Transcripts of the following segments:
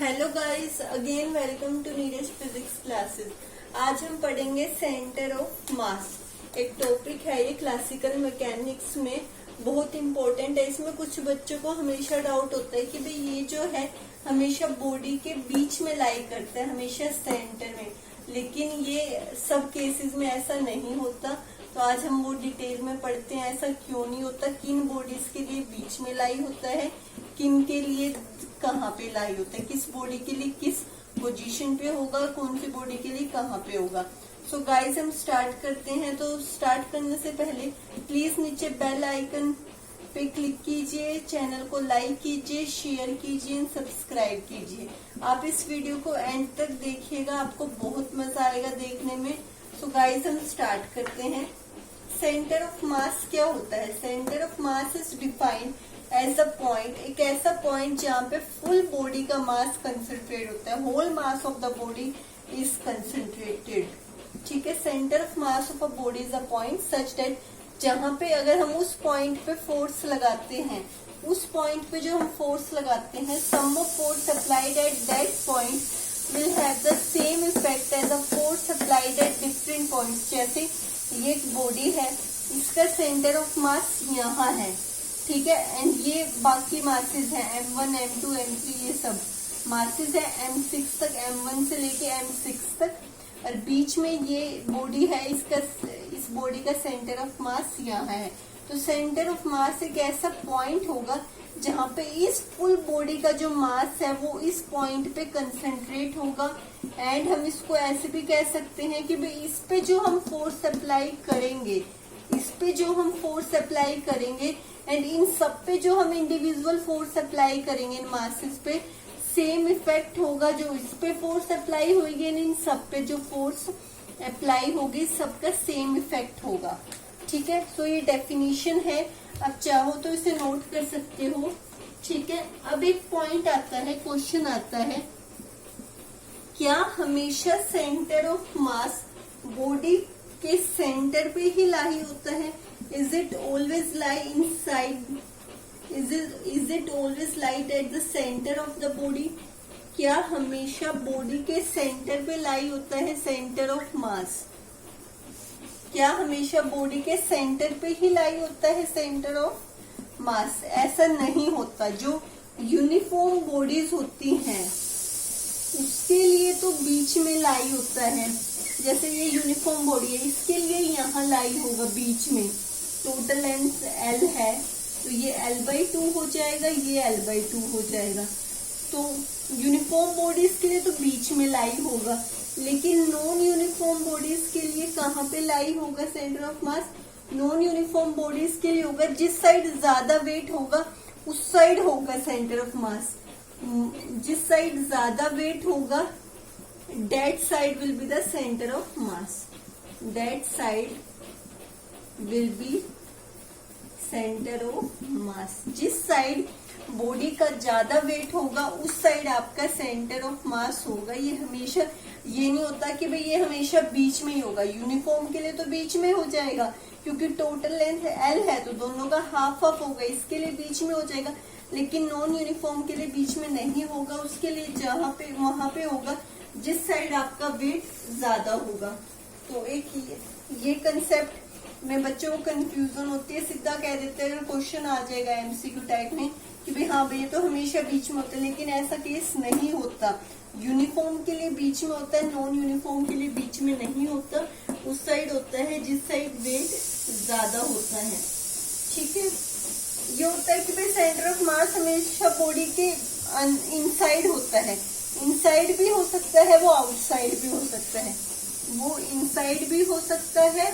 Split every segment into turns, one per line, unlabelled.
Hello guys, again welcome to Neeraj physics classes. आज हम पढ़ेंगे सेंटर ऑफ मास। एक टॉपिक है ये क्लासिकल मैकेनिक्स में, बहुत इंपॉर्टेंट है। इसमें कुछ बच्चों को हमेशा डाउट होता है कि भाई ये जो है हमेशा बॉडी के बीच में लाई करता है, हमेशा सेंटर में, लेकिन ये सब केसेस में ऐसा नहीं होता। तो आज हम वो डिटेल में पढ़ते हैं ऐसा क्यों नहीं होता, किन बॉडीज के लिए बीच में लाई होता है, किन के लिए कहाँ पे लाई होता है, किस बॉडी के लिए किस पोजीशन पे होगा, कौन सी बॉडी के लिए कहाँ पे होगा। सो गाइस, हम स्टार्ट करते हैं। तो स्टार्ट करने से पहले प्लीज नीचे बेल आइकन पे क्लिक कीजिए, चैनल को लाइक कीजिए, शेयर कीजिए, सब्सक्राइब कीजिए। आप इस वीडियो को एंड तक देखिएगा, आपको बहुत मजा आएगा देखने में। सो गाइस, हम स्टार्ट करते हैं। सेंटर ऑफ मास क्या होता है? Centre of mass is defined as a point, एक ऐसा पॉइंट जहाँ पे फुल बॉडी का मास कंसंट्रेट होता है, whole mass of the body is concentrated. ठीक है, centre of mass of a body is a point such that, जहाँ पे अगर हम उस पॉइंट पे फोर्स लगाते हैं, उस पॉइंट पे जो हम फोर्स लगाते हैं, sum of force applied at that point will have the same effect as a force applied at different points. जैसे ये एक बॉडी है, इसका सेंटर ऑफ मास यहाँ है, ठीक है, एंड ये बाकी मासेस हैं M1, M2, M3, ये सब मासेस है M6 तक, M1 से लेके M6 तक, और बीच में ये बॉडी है, इस बॉडी का सेंटर ऑफ मास यहाँ है। तो सेंटर ऑफ मास एक ऐसा पॉइंट होगा जहाँ पे इस फुल बॉडी का जो मास है वो इस पॉइंट पे कंसंट्रेट होगा। एंड हम इसको ऐसे भी कह सकते हैं कि भाई इस पे जो हम फोर्स अप्लाई करेंगे, इस पे जो हम फोर्स अप्लाई करेंगे एंड इन सब पे जो हम इंडिविजुअल फोर्स अप्लाई करेंगे, इन मासेस पे सेम इफेक्ट होगा। जो इस पे फोर्स अप्लाई होगी एंड इन सब पे जो फोर्स अप्लाई होगी, सबका सेम इफेक्ट होगा। ठीक है, सो ये डेफिनेशन है, अब चाहो तो इसे नोट कर सकते हो। ठीक है, अब एक पॉइंट आता है, क्वेश्चन आता है, क्या हमेशा सेंटर ऑफ मास बॉडी के सेंटर पे ही लाई होता है? Is it always lie inside? Is it always light at the centre of the body? क्या हमेशा बॉडी के सेंटर पे लाई होता है सेंटर ऑफ मास? क्या हमेशा बॉडी के सेंटर पे ही लाई होता है सेंटर ऑफ मास? ऐसा नहीं होता। जो यूनिफॉर्म बॉडीज होती हैं उसके लिए तो बीच में लाई होता है। जैसे ये यूनिफॉर्म बॉडी है, इसके लिए यहाँ लाई होगा बीच में। टोटल लेंथ L है तो ये L/2 हो जाएगा, ये L/2 हो जाएगा। तो यूनिफॉर्म बॉडीज के लिए तो बीच में लाई होगा, लेकिन नॉन यूनिफॉर्म बॉडीज के लिए कहाँ पे लाई होगा centre of mass? Non uniform bodies के लिए होगा जिस साइड ज्यादा वेट होगा उस साइड होगा सेंटर ऑफ मास। जिस साइड ज्यादा वेट होगा that side will be the center of mass. That side will be center of mass. जिस साइड बॉडी का ज्यादा वेट होगा उस साइड आपका सेंटर ऑफ मास होगा। ये हमेशा, ये नहीं होता कि भाई ये हमेशा बीच में ही होगा। यूनिफॉर्म के लिए तो बीच में हो जाएगा क्योंकि टोटल लेंथ L है तो दोनों का हाफ हाफ होगा, इसके लिए बीच में हो जाएगा। लेकिन नॉन यूनिफॉर्म के लिए बीच में नहीं होगा, उसके लिए जहाँ पे वहां पे होगा जिस साइड आपका वेट ज्यादा होगा। तो एक ये कंसेप्ट में बच्चों को कंफ्यूजन होती है, सीधा कह देते हैं, अगर क्वेश्चन आ जाएगा MCQ टाइप में कि भाई हाँ भैया तो हमेशा बीच में होता है, लेकिन ऐसा केस नहीं होता। यूनिफॉर्म के लिए बीच में होता है, नॉन यूनिफॉर्म के लिए बीच में नहीं होता। उस साइड होता है जिस साइड वेट ज्यादा होता है। ठीक है, ये होता है कि भाई सेंटर ऑफ मास हमेशा बॉडी के इनसाइड होता है। इनसाइड भी हो सकता है, वो आउटसाइड भी हो सकता है, वो इनसाइड भी हो सकता है,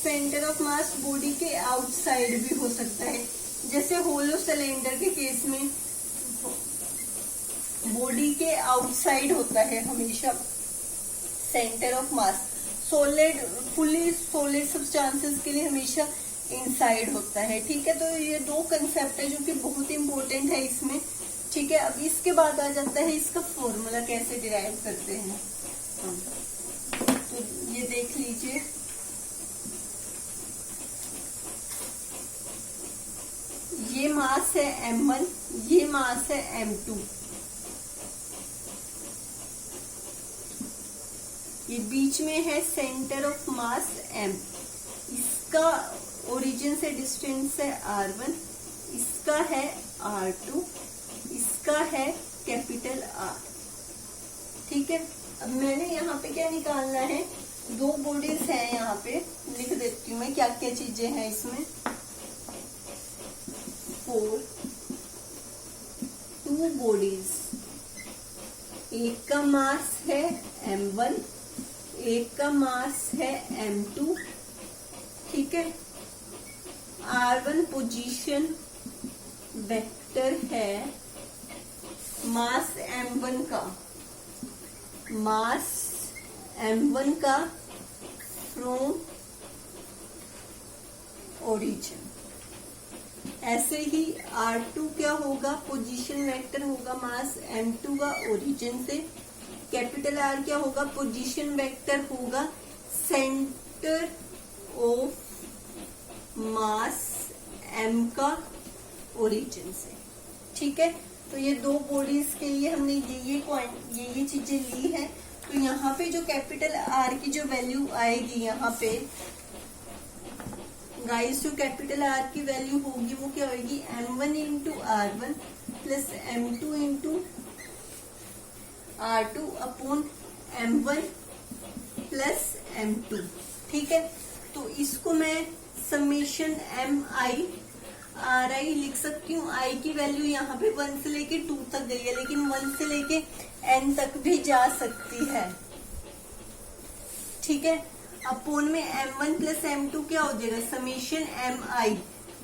सेंटर ऑफ मास बॉडी के आउटसाइड भी हो सकता है। जैसे होलो सिलेंडर के केस में बॉडी के आउटसाइड होता है हमेशा centre of mass. Solid, fully solid substances के लिए हमेशा इनसाइड होता है। ठीक है, तो ये दो कंसेप्ट है जो कि बहुत इंपॉर्टेंट है इसमें। ठीक है, अब इसके बाद आ जाता है इसका फॉर्मूला कैसे डिराइव करते हैं। तो ये देख लीजिए, ये मास है M1, ये मास है M2। ये बीच में है सेंटर ऑफ मास m, इसका ओरिजिन से डिस्टेंस है r1, इसका है r2, इसका है कैपिटल R। ठीक है, अब मैंने यहाँ पे क्या निकालना है, दो बॉडीज हैं, यहाँ पे लिख देती हूँ मैं क्या क्या चीजें हैं इसमें। 2 बॉडीज, एक का मास है m1, एक का मास है m2। ठीक है, r1 पोजीशन वेक्टर है मास m1 का, मास m1 का फ्रॉम ओरिजिन। ऐसे ही r2 क्या होगा, पोजीशन वेक्टर होगा मास m2 का ओरिजिन से। कैपिटल R क्या होगा, पोजीशन वेक्टर होगा सेंटर ऑफ मास m का ओरिजिन से। ठीक है, तो ये दो बॉडीज के लिए हमने ये चीजें ली है। तो यहाँ पे जो कैपिटल R की जो वैल्यू आएगी, यहाँ पे गाइस जो कैपिटल R की वैल्यू होगी वो क्या होगी, m1 into r1 plus m2 into r2 upon m1 plus m2। ठीक है, तो इसको मैं समेशन mi लिख सकती हूँ। i की वैल्यू यहाँ पे 1 से लेके 2 तक गई है, लेकिन 1 से लेके n तक भी जा सकती है। ठीक है, अपॉन में m1 प्लस m2 क्या हो जाएगा, समेशन mi,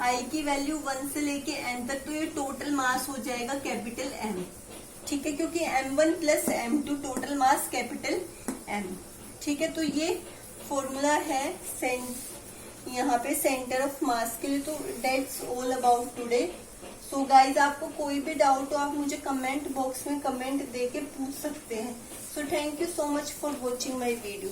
i की वैल्यू 1 से लेके n तक, तो ये टोटल मास हो जाएगा कैपिटल M। ठीक है, क्योंकि m1 plus m2 total mass capital M। ठीक है, तो ये फॉर्मूला है यहाँ पे सेंटर ऑफ मास के लिए। तो that's all about today. So guys, आपको कोई भी डाउट हो आप मुझे कमेंट बॉक्स में कमेंट देके पूछ सकते हैं। So thank you so much for watching my video.